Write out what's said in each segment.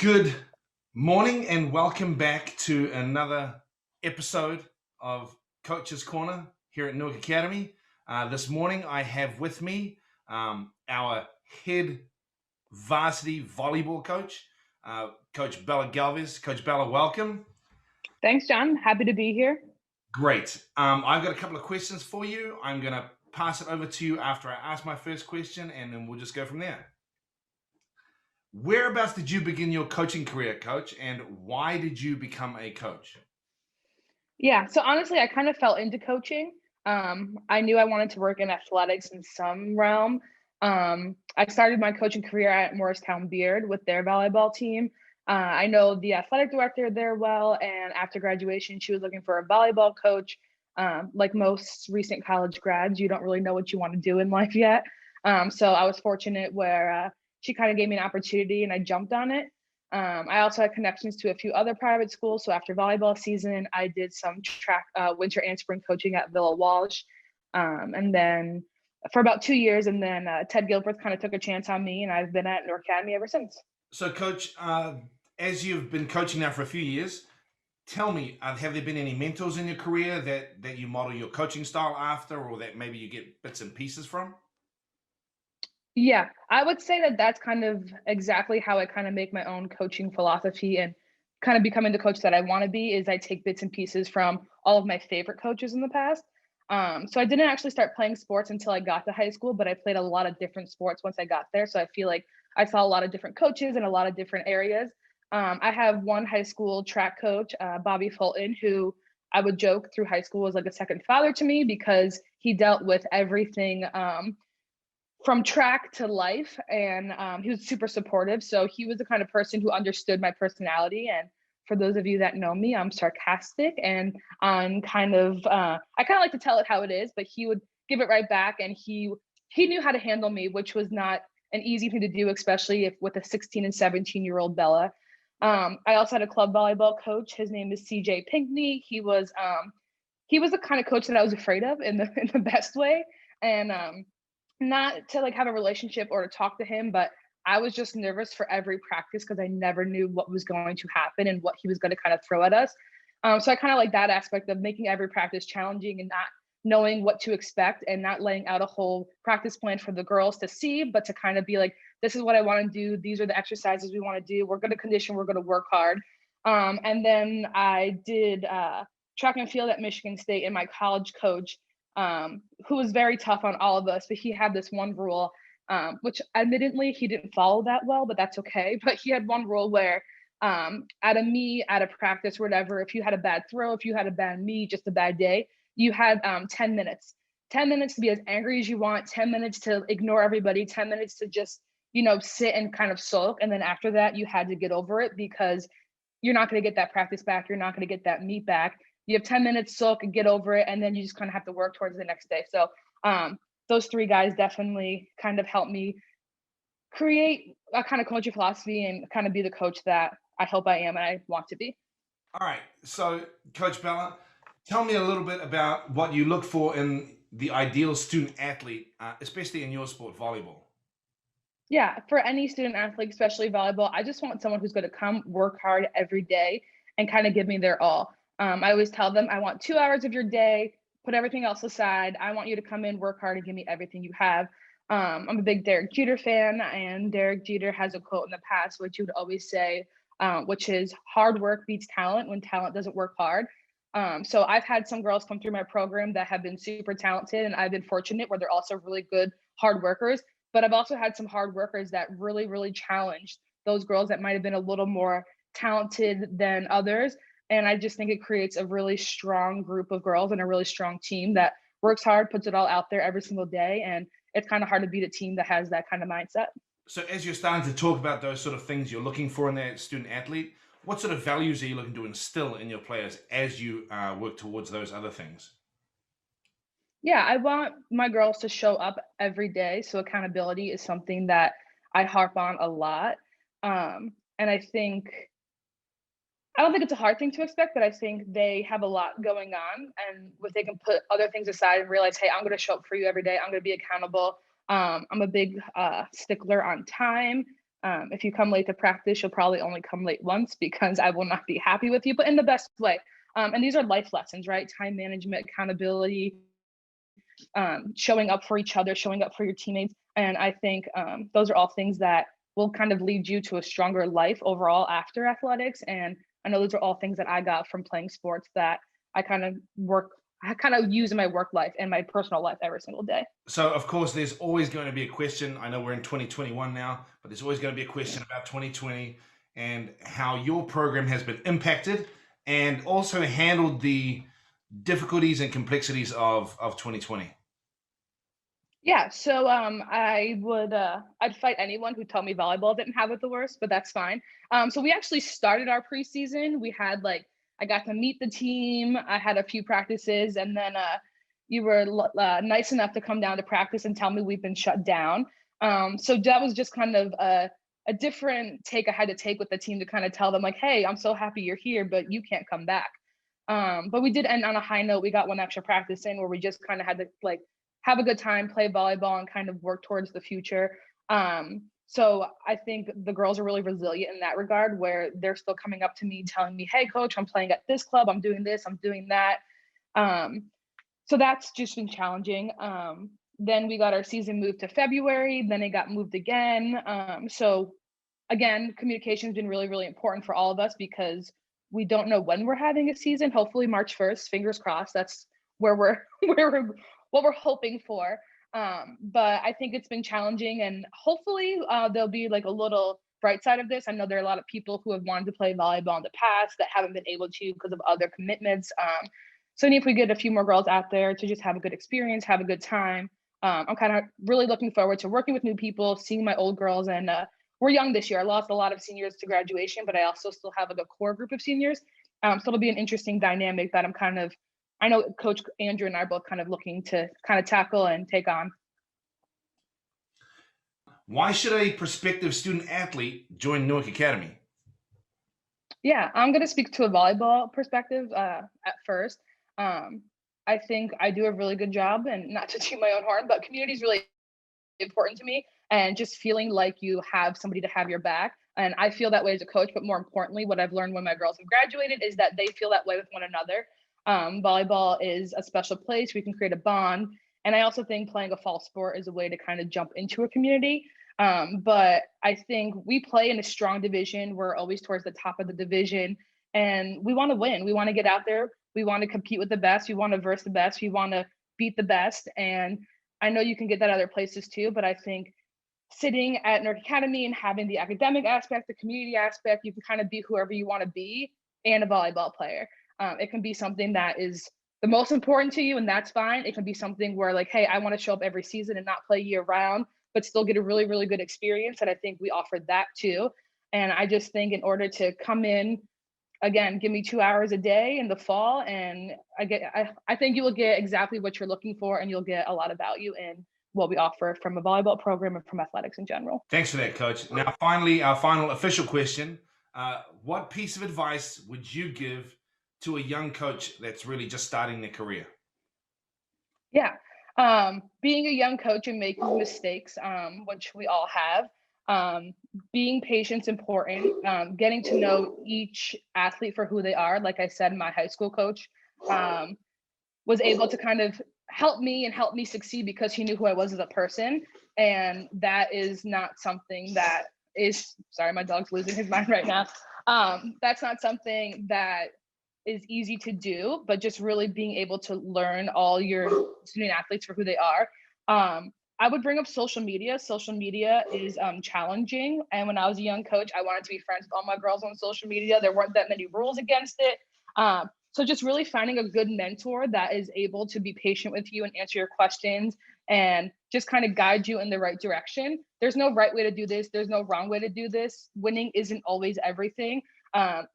Good morning and welcome back to another episode of Coach's Corner here at Newark Academy. This morning I have with me our head varsity volleyball coach, Coach Bella Galvez. Coach Bella, welcome. Thanks, John. Happy to be here. Great. I've got a couple of questions for you. I'm going to pass it over to you after I ask my first question, and then we'll just go from there. Whereabouts did you begin your coaching career, Coach, and why did you become a coach? Yeah, so honestly, I kind of fell into coaching. I knew I wanted to work in athletics in some realm. I started my coaching career at Morristown Beard with their volleyball team. I know the athletic director there well, and after graduation, she was looking for a volleyball coach. Like most recent college grads, you don't really know what you want to do in life yet. So I was fortunate where she kind of gave me an opportunity and I jumped on it. I also had connections to a few other private schools. So after volleyball season, I did some track winter and spring coaching at Villa Walsh. And then for about 2 years, and then Ted Gilbert kind of took a chance on me, and I've been at Newark Academy ever since. So, Coach, as you've been coaching now for a few years, tell me, have there been any mentors in your career that you model your coaching style after, or that maybe you get bits and pieces from? Yeah, I would say that that's kind of exactly how I kind of make my own coaching philosophy and kind of becoming the coach that I want to be. Is I take bits and pieces from all of my favorite coaches in the past. So I didn't actually start playing sports until I got to high school, but I played a lot of different sports once I got there. So I feel like I saw a lot of different coaches in a lot of different areas. I have one high school track coach, Bobby Fulton, who I would joke through high school was like a second father to me because he dealt with everything from track to life, and he was super supportive. So he was the kind of person who understood my personality. And for those of you that know me, I'm sarcastic and I'm kind of I kind of like to tell it how it is, but he would give it right back, and he knew how to handle me, which was not an easy thing to do, especially if with a 16 and 17-year-old Bella. I also had a club volleyball coach. His name is CJ Pinkney. He was the kind of coach that I was afraid of in the best way. And not to like have a relationship or to talk to him, but I was just nervous for every practice because I never knew what was going to happen and what he was going to kind of throw at us. So I kind of like that aspect of making every practice challenging and not knowing what to expect and not laying out a whole practice plan for the girls to see, but to kind of be like, this is what I want to do. These are the exercises we want to do. We're going to condition, we're going to work hard. And then I did track and field at Michigan State, and my college coach who was very tough on all of us, but he had this one rule, which admittedly he didn't follow that well, but that's okay. But he had one rule where at a practice or whatever, if you had a bad throw, if you had a bad meet, just a bad day, you had 10 minutes. 10 minutes to be as angry as you want, 10 minutes to ignore everybody, 10 minutes to just, sit and kind of sulk. And then after that, you had to get over it because you're not going to get that practice back. You're not going to get that meet back. You have 10 minutes, sulk and get over it. And then you just kind of have to work towards the next day. So those three guys definitely kind of helped me create a kind of coaching philosophy and kind of be the coach that I hope I am and I want to be. All right. So, Coach Bella, tell me a little bit about what you look for in the ideal student athlete, especially in your sport, volleyball. Yeah, for any student athlete, especially volleyball, I just want someone who's going to come work hard every day and kind of give me their all. I always tell them, I want 2 hours of your day, put everything else aside. I want you to come in, work hard, and give me everything you have. I'm a big Derek Jeter fan, and Derek Jeter has a quote in the past, which he would always say, which is hard work beats talent when talent doesn't work hard. So I've had some girls come through my program that have been super talented, and I've been fortunate where they're also really good hard workers. But I've also had some hard workers that really, really challenged those girls that might have been a little more talented than others. And I just think it creates a really strong group of girls and a really strong team that works hard, puts it all out there every single day. And it's kind of hard to beat a team that has that kind of mindset. So, as you're starting to talk about those sort of things you're looking for in that student athlete, what sort of values are you looking to instill in your players as you work towards those other things? Yeah, I want my girls to show up every day. So accountability is something that I harp on a lot. And I don't think it's a hard thing to expect, but I think they have a lot going on, and if they can put other things aside and realize, hey, I'm going to show up for you every day. I'm going to be accountable. I'm a big stickler on time. If you come late to practice, you'll probably only come late once because I will not be happy with you, but in the best way. And these are life lessons, right? Time management, accountability, showing up for each other, showing up for your teammates. And I think those are all things that will kind of lead you to a stronger life overall after athletics. And I know those are all things that I got from playing sports that I kind of use in my work life and my personal life every single day. So, of course, there's always going to be a question. I know we're in 2021 now, but there's always going to be a question about 2020 and how your program has been impacted and also handled the difficulties and complexities of 2020. Yeah, so I'd fight anyone who told me volleyball didn't have it the worst, but that's fine. So we actually started our preseason. We had I got to meet the team. I had a few practices, and then you were nice enough to come down to practice and tell me we've been shut down. So that was just kind of a different take I had to take with the team to kind of tell them like, hey, I'm so happy you're here, but you can't come back. But we did end on a high note. We got one extra practice in where we just kind of had to have a good time, play volleyball, and kind of work towards the future. So I think the girls are really resilient in that regard, where they're still coming up to me telling me, hey, coach, I'm playing at this club. I'm doing this. I'm doing that. So that's just been challenging. Then we got our season moved to February. Then it got moved again. So again, communication has been really, really important for all of us because we don't know when we're having a season. Hopefully March 1st, fingers crossed. That's where what we're hoping for. But I think it's been challenging, and hopefully there'll be a little bright side of this. I know there are a lot of people who have wanted to play volleyball in the past that haven't been able to because of other commitments. So if we get a few more girls out there to just have a good experience, have a good time, I'm kind of really looking forward to working with new people, seeing my old girls. And we're young this year. I lost a lot of seniors to graduation, but I also still have a core group of seniors. So it'll be an interesting dynamic that I know Coach Andrew and I are both kind of looking to kind of tackle and take on. Why should a prospective student athlete join Newark Academy? Yeah, I'm going to speak to a volleyball perspective at first. I think I do a really good job, and not to toot my own horn, but community is really important to me, and just feeling like you have somebody to have your back. And I feel that way as a coach, but more importantly, what I've learned when my girls have graduated is that they feel that way with one another. Volleyball is a special place. We can create a bond. And I also think playing a fall sport is a way to kind of jump into a community. But I think we play in a strong division. We're always towards the top of the division, and we want to win. We want to get out there. We want to compete with the best. We want to verse the best. We want to beat the best. And I know you can get that other places too, but I think sitting at Newark Academy and having the academic aspect, the community aspect, you can kind of be whoever you want to be and a volleyball player. It can be something that is the most important to you, and that's fine. It can be something where hey, I want to show up every season and not play year round, but still get a really, really good experience. And I think we offered that too. And I just think in order to come in, again, give me 2 hours a day in the fall, and I think you will get exactly what you're looking for, and you'll get a lot of value in what we offer from a volleyball program and from athletics in general. Thanks for that, Coach. Now, finally, our final official question. What piece of advice would you give to a young coach that's really just starting their career? Yeah. Being a young coach and making mistakes, which we all have, being patient is important. Getting to know each athlete for who they are. Like I said, my high school coach was able to kind of help me succeed because he knew who I was as a person. And that is not something that is, sorry, my dog's losing his mind right now. That's not something that is easy to do, but just really being able to learn all your student athletes for who they are. I would bring up social media. Social media is challenging. And when I was a young coach, I wanted to be friends with all my girls on social media. There weren't that many rules against it. So just really finding a good mentor that is able to be patient with you and answer your questions and just kind of guide you in the right direction. There's no right way to do this. There's no wrong way to do this. Winning isn't always everything.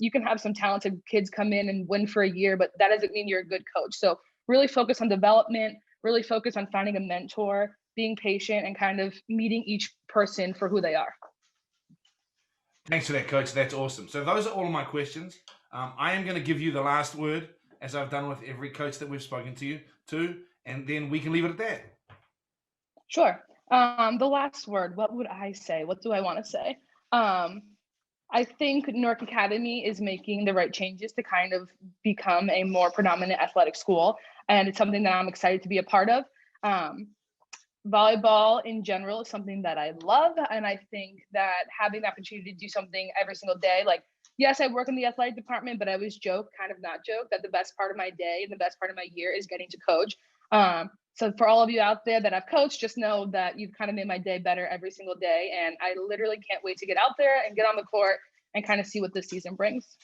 You can have some talented kids come in and win for a year, but that doesn't mean you're a good coach. So really focus on development, really focus on finding a mentor, being patient, and kind of meeting each person for who they are. Thanks for that, Coach. That's awesome. So those are all of my questions. I am going to give you the last word, as I've done with every coach that we've spoken to, and then we can leave it at that. Sure. The last word, what would I say? What do I want to say? I think Newark Academy is making the right changes to kind of become a more predominant athletic school, and it's something that I'm excited to be a part of. Volleyball in general is something that I love, and I think that having the opportunity to do something every single day, like, yes, I work in the athletic department, but I always joke, kind of not joke, that the best part of my day and the best part of my year is getting to coach. So for all of you out there that I've coached, just know that you've kind of made my day better every single day, and I literally can't wait to get out there and get on the court and kind of see what this season brings.